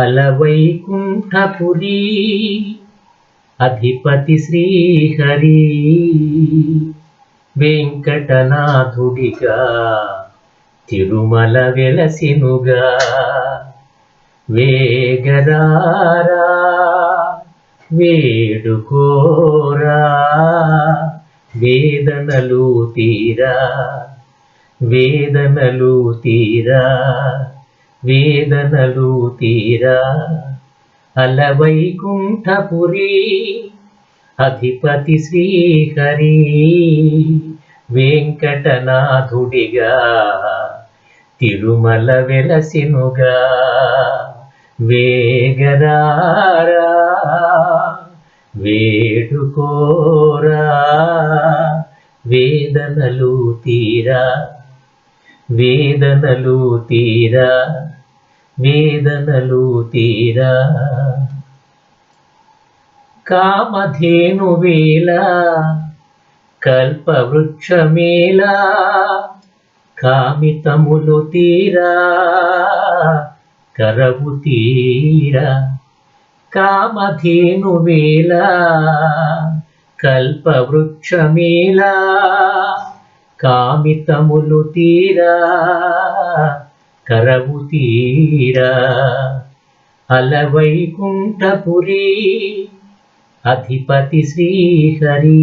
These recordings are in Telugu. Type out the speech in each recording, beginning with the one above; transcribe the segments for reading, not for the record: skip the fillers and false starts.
అలవైకుంఠపురి అధిపతి శ్రీహరి వెంకటనాథుడిగా తిరుమల వెలసినుగా వేగరారా వేడుకోరా వేదనలు తీరా వేదనలు తీరా వేదనలు తీరా అలవైకుంఠపురి అధిపతి శ్రీహరి వెంకటనాథుడిగా తిరుమల వెలసినుగా వేగరారా వేడుకోరా వేదనలు తీరా వేదనలు తీరా వేదనలు తీరా కామధేనువేళ కల్పవృక్షమేళ కామితములు తీరా కరవు తీరా కామధేనువేళ కల్పవృక్షమేళ కామితములు తీరా కరవు తీరా అలవైకుంఠపురి అధిపతి శ్రీహరి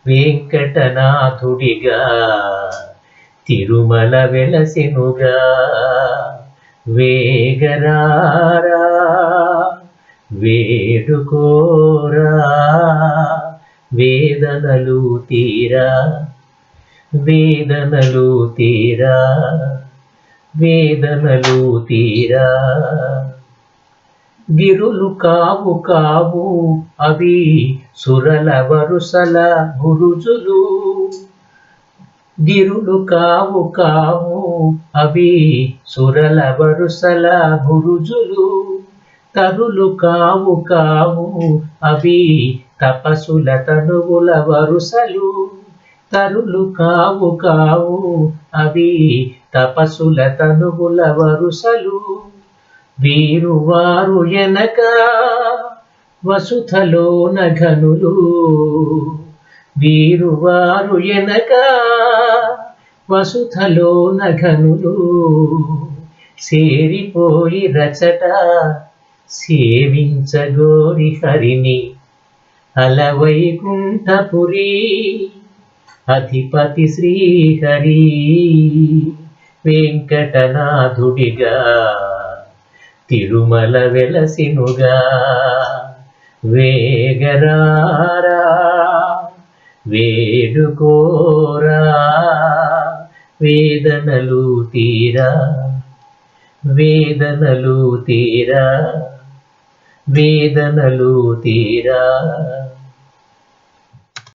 వెంకటనాథుడిగా తిరుమల వెలసెనుగా వేగరారా వేడుకోరా వేదనలు తీరా వేదనలు తీరా వేదనలు తీరా గిరులు కావు కావు అవి సురల వరుసల బురుజులు గిరులు కావు కావు అవి సురల వరుసల బురుజులు తరులు కావు కావు అవి తపసుల తనువుల వరుసలు తరులు కావు కావు అవి తపసుల తనువుల వరుసలు వీరు వారు ఎనక వసుధలోన ఘనులు వీరు వారు ఎనక వసుధలోన ఘనులు సేరిపోయి రచట సేవించగోరి హరిని అలవైకుంఠపురి అధిపతి శ్రీహరి వెంకటనాథుడిగా తిరుమల వెలసినుగా వేగరారా వేడుకోరా వేదనలు తీరా వేదనలు తీరా వేదనలు తీరా